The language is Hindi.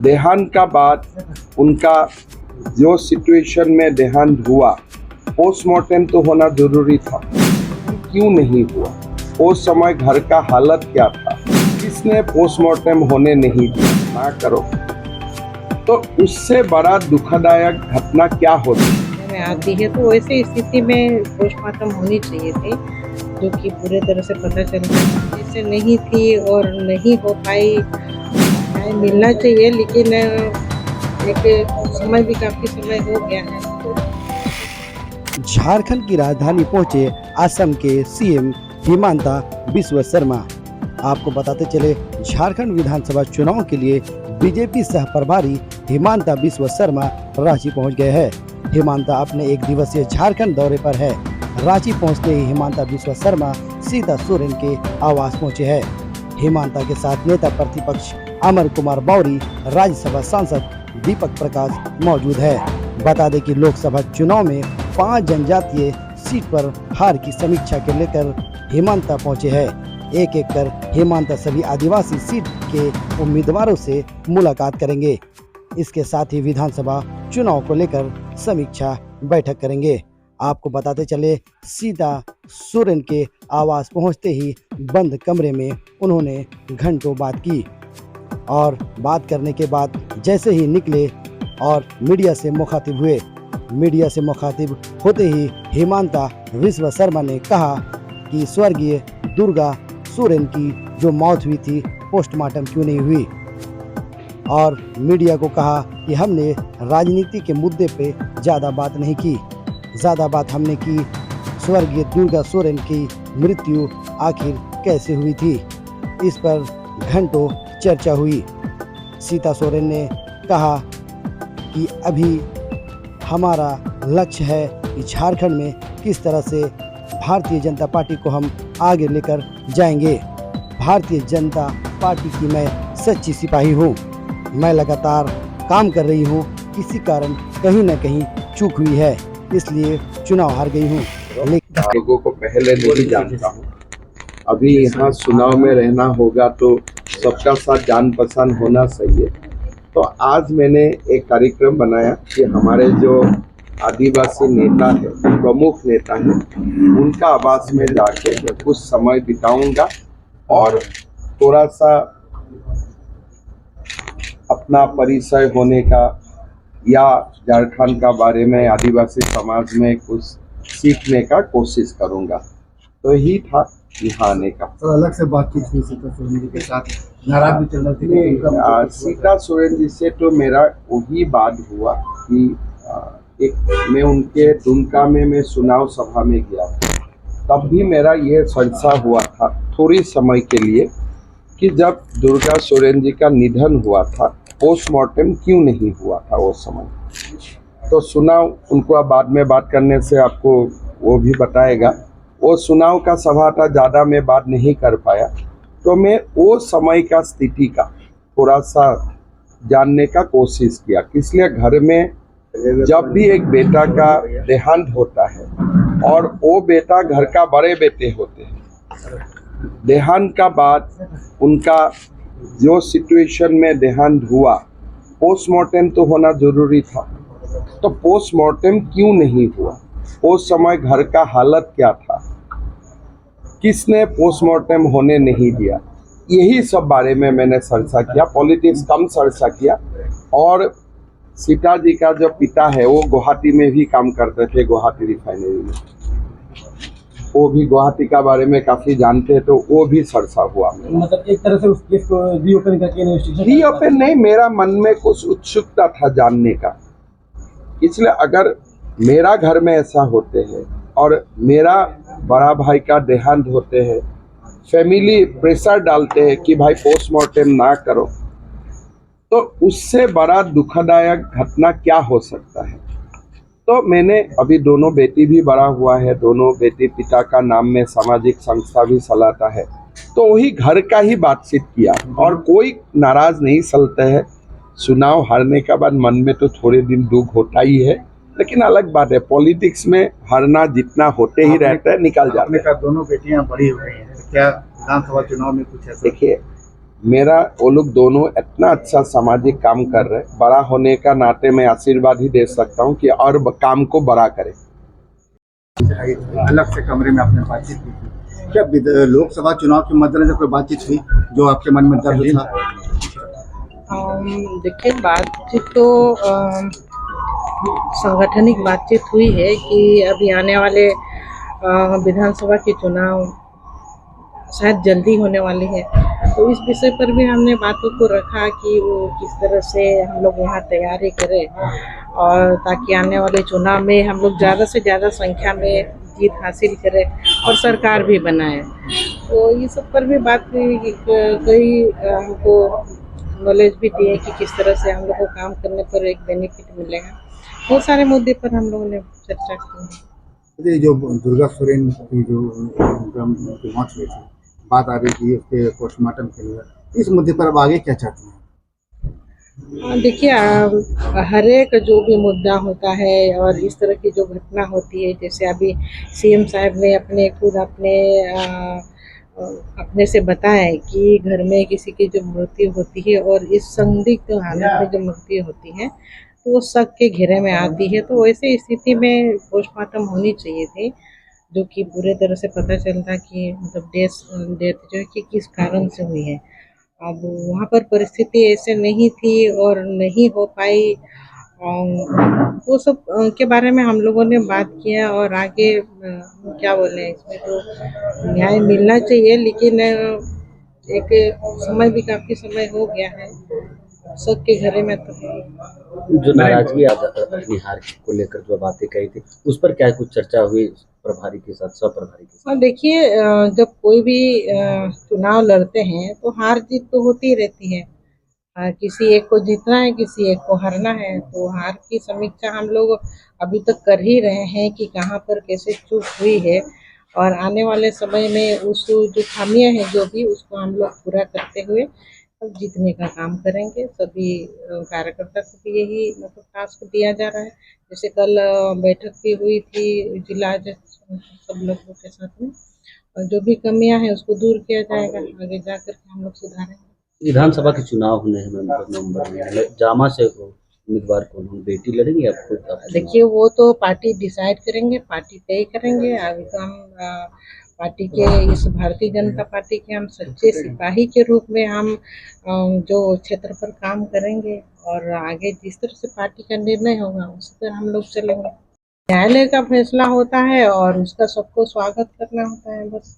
देहांत का बाद उनका जो सिचुएशन में देहांत हुआ, पोस्टमार्टम तो होना जरूरी था, क्यों नहीं हुआ? उस समय घर का हालत क्या था? किसने पोस्टमार्टम होने नहीं दिया? ना करो तो उससे बड़ा दुखदायक घटना क्या होती में आती है। तो वैसे स्थिति में पोस्टमार्टम होनी चाहिए थी, जो कि पूरे तरह से पता चलता है जिससे नहीं थी और नहीं हो पाई। न्याय मिलना चाहिए, लेकिन एक समय भी काफी समय हो गया है। झारखंड की राजधानी पहुंचे असम के सीएम हिमंता बिस्वा शर्मा। आपको बताते चले, झारखंड विधानसभा चुनाव के लिए बीजेपी सह प्रभारी हिमंता बिस्वा शर्मा रांची पहुंच गए हैं। हिमंता अपने एक दिवसीय झारखंड दौरे पर है। रांची पहुंचते ही हिमंता बिस्वा शर्मा सीता सोरेन के आवास पहुंचे हैं। हिमंता के साथ नेता प्रतिपक्ष अमर कुमार मौर्य, राज्यसभा सांसद दीपक प्रकाश मौजूद है। बता दें कि लोकसभा चुनाव में 5 जनजातीय सीट पर हार की समीक्षा के लेकर हिमंता पहुंचे हैं। एक एक कर हिमंता सभी आदिवासी सीट के उम्मीदवारों से मुलाकात करेंगे। इसके साथ ही विधानसभा चुनाव को लेकर समीक्षा बैठक करेंगे। आपको बताते चले, सीता सोरेन के आवास पहुंचते ही बंद कमरे में उन्होंने घंटों बात की और बात करने के बाद जैसे ही निकले और मीडिया से मुखातिब हुए, मीडिया से मुखातिब होते ही हिमंता बिस्वा शर्मा ने कहा कि स्वर्गीय दुर्गा सोरेन की जो मौत हुई थी, पोस्टमार्टम क्यों नहीं हुई, और मीडिया को कहा कि हमने राजनीति के मुद्दे पे ज़्यादा बात नहीं की। ज़्यादा बात हमने की स्वर्गीय दुर्गा सोरेन की मृत्यु आखिर कैसे हुई थी, इस पर घंटों चर्चा हुई। सीता सोरेन ने कहा कि अभी हमारा लक्ष्य है कि झारखंड में किस तरह से भारतीय जनता पार्टी को हम आगे लेकर जाएंगे। भारतीय जनता पार्टी की मैं सच्ची सिपाही हूँ। मैं लगातार काम कर रही हूँ, किसी कारण कहीं न कहीं चूक हुई है, इसलिए चुनाव हार गई हूँ। लेकिन लोगों को पहले नहीं जानता हूँ। अभी यहाँ चुनाव में रहना होगा तो सबका साथ जान पहचान होना चाहिए। तो आज मैंने एक कार्यक्रम बनाया कि हमारे जो आदिवासी नेता है, प्रमुख नेता है, उनका आवास में जाके कुछ समय बिताऊंगा और थोड़ा सा अपना परिचय होने का या झारखंड का बारे में, आदिवासी समाज में कुछ सीखने का कोशिश करूंगा। तो ही था यहाँ आने का। तो अलग से बातचीत हुई सीता सोरेन जी के साथ, नाराज भी चल रहे थे। सीता सोरेन जी से तो मेरा वही बात हुआ कि एक मैं उनके दुमका में मैं चुनाव सभा में गया था, तब भी मेरा ये चर्चा हुआ था थोड़ी समय के लिए कि जब दुर्गा सोरेन जी का निधन हुआ था, पोस्टमार्टम क्यों नहीं हुआ था उस समय। तो चुनाव उनको बाद में बात करने से आपको वो भी बताएगा। वो चुनाव का सभा था, ज़्यादा मैं बात नहीं कर पाया। तो मैं वो समय का स्थिति का थोड़ा सा जानने का कोशिश किया। इसलिए घर में जब भी एक बेटा का देहांत होता है और वो बेटा घर का बड़े बेटे होते हैं, देहांत का बाद उनका जो सिचुएशन में देहांत हुआ, पोस्टमार्टम तो होना जरूरी था, तो पोस्टमार्टम क्यों नहीं हुआ? उस समय घर का हालत क्या था? किसने पोस्टमार्टम होने नहीं दिया? यही सब बारे में मैंने चर्चा किया। पॉलिटिक्स कम चर्चा किया। और सीता जी का जो पिता है वो गुवाहाटी में भी काम करते थे, गुवाहाटी रिफाइनरी में, वो भी गुवाहाटी का बारे में काफी जानते हैं, तो वो भी चर्चा हुआ। मतलब एक तरह से उस केस को रीओपन करके इन्वेस्टिगेशन रीओपन नहीं, मेरा मन में कुछ उत्सुकता था जानने का। इसलिए अगर मेरा घर में ऐसा होते हैं और मेरा बड़ा भाई का देहांत होते हैं, फैमिली प्रेशर डालते हैं कि भाई पोस्टमार्टम ना करो, तो उससे बड़ा दुखदायक घटना क्या हो सकता है। तो मैंने अभी दोनों बेटी भी बड़ा हुआ है, दोनों बेटी पिता का नाम में सामाजिक संस्था भी चलाता है, तो वही घर का ही बातचीत किया और कोई नाराज नहीं चलते है। चुनाव हारने के बाद मन में तो थोड़े दिन दुख होता ही है, लेकिन अलग बात है, पॉलिटिक्स में हारना जितना होते ही रहता है, निकल जाता है। दोनों बेटियां बड़ी हो गई हैं, क्या विधानसभा चुनाव में कुछ ऐसा? देखिए, मेरा वो लोग दोनों इतना अच्छा सामाजिक काम कर रहे, बड़ा होने का नाते मैं आशीर्वाद ही दे सकता हूँ कि और काम को बड़ा करें। अलग से कमरे में आपने बातचीत की थी क्या? लोकसभा चुनाव के मद्देनजर कोई बातचीत हुई जो आपके मन में दर्द था? देखिए, बातचीत तो सांगठनिक बातचीत हुई है कि अभी आने वाले विधानसभा के चुनाव शायद जल्दी होने वाली है, तो इस विषय पर भी हमने बातों को रखा कि वो किस तरह से हम लोग यहाँ तैयारी करें और ताकि आने वाले चुनाव में हम लोग ज़्यादा से ज़्यादा संख्या में जीत हासिल करें और सरकार भी बनाएं। तो ये सब पर भी बात हुई कि कई हमको नॉलेज भी दिए कि किस तरह से हम लोग को काम करने पर एक बेनिफिट मिलेगा। बहुत सारे मुद्दे पर हम लोगों ने चर्चा की। ये जो दुर्गा सोरेन की जो उनकी मौत हुई थी, बात आ रही थी उसके पोस्टमार्टम के लिए, इस मुद्दे पर अब आगे क्या चाहते हैं? देखिए, हर एक जो भी मुद्दा होता है और इस तरह की जो घटना होती है, जैसे अभी सीएम साहब ने खुद अपने से बताया है कि घर में किसी की जो मृत्यु होती है और इस संदिग्ध हालत में जो मृत्यु होती है तो वो शक के घेरे में आती है, तो वैसे स्थिति में पोस्टमार्टम होनी चाहिए थी, जो कि पूरे तरह से पता चलता कि मतलब डेथ जो है कि किस कारण से हुई है। अब वहाँ पर परिस्थिति ऐसे नहीं थी और नहीं हो पाई। वो सब के बारे में हम लोगों ने बात किया और आगे क्या बोले, इसमें तो न्याय मिलना चाहिए, लेकिन एक समय भी काफ़ी समय हो गया है, सबके घरे में तो है। जो नाराजगी अपनी हार को लेकर जो बातें कही थी, उस पर क्या कुछ चर्चा हुई प्रभारी के साथ, सह प्रभारी के साथ? और देखिए, जब कोई भी चुनाव लड़ते हैं तो हार जीत तो होती रहती है। किसी एक को जीतना है, किसी एक को हारना है, तो हार की समीक्षा हम लोग अभी तक कर ही रहे हैं कि कहाँ पर कैसे चूक हुई है और आने वाले समय में उस जो खामियां हैं जो भी उसको हम लोग पूरा करते हुए अब जीतने का काम करेंगे। सभी कार्यकर्ता को भी यही मतलब टास्क दिया जा रहा है। जैसे कल बैठक भी हुई थी जिला सब लोगों के साथ में, और जो भी कमियां हैं उसको दूर किया जाएगा, आगे जाकर के हम लोग सुधारेंगे। विधानसभा के चुनाव होने हैं नवंबर में, जामा से उम्मीदवार कौन होंगे? बेटी लड़ेंगे या खुद? देखिए, वो तो पार्टी डिसाइड करेंगे, पार्टी तय करेंगे। अभी तो हम पार्टी के इस भारतीय जनता पार्टी के हम सच्चे सिपाही के रूप में हम जो क्षेत्र पर काम करेंगे और आगे जिस तरह से पार्टी का निर्णय होगा उस पर हम लोग चलेंगे। न्यायालय का फैसला होता है और उसका सबको स्वागत करना होता है, बस।